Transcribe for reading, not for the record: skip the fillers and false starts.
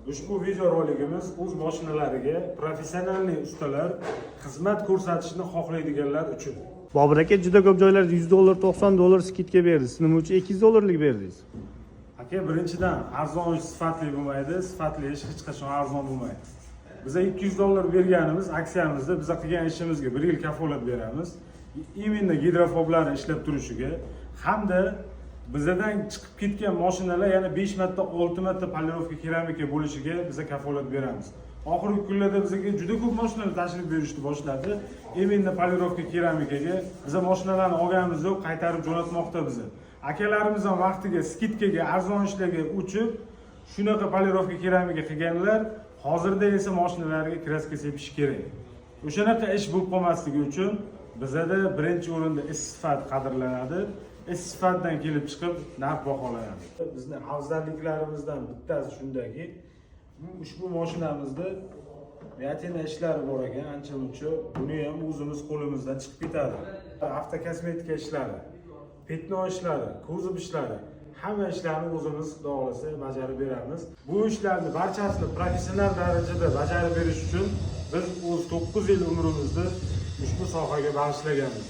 Ushbu videorolikimiz o'z mashinalariga professional ustalar xizmat ko'rsatishni xohlaydiganlar uchun. Bobur aka juda ko'p joylarda $100, $90 skidka berdi. Siz nima uchun $200 berdingiz? Aka, birinchidan arzon ish sifatli bo'lmaydi, sifatli ish hech qachon arzon bo'lmaydi. Biza $200 berganimiz aksiyamizda biza qilgan ishimizga 1 yil kafolat beramiz. Именно gidrofoblarni ishlab turishiga hamda bizadan chiqib ketgan mashinalar yana 5 marta, 6 marta polirovka keramika bo'lishiga biza kafolat beramiz. Oxirgi kunlarda bizga juda ko'p mashinalar tashrif buyurishni boshladi. Именно polirovka keramikaga biza mashinalarni olganimiz yo'q, qaytarib jo'natmoqda biza. Akalarimiz ham vaqtiga skidkaga, arzon ishlarga uchib, shunaqa polirovka keramika qilganlar, hozirda esa mashinalarga kraska sepish kerak. O'shanaqa ish bo'lib qolmasligi uchun bizada birinchi o'rinda ish sifat qadrlanadi. Ish sifatdan kelib chiqib narx baholanadi. Bizning afzalliklarimizdan bittasi shundaki, ushbu mashinamizda yatina ishlari bor ekan, ancha-muncha. Buni ham o'zimiz qo'limizdan chiqib ketadi. Avtokosmetika ishlari, petno ishlari, kuzov ishlari, hamma ishlarni o'zimiz xudo xolasa bajarib beramiz. Bu ishlarni barchasini professional darajada bajarib berish uchun biz o'z 9 yil umrimizni ushbu sohaga bag'ishlaganmiz.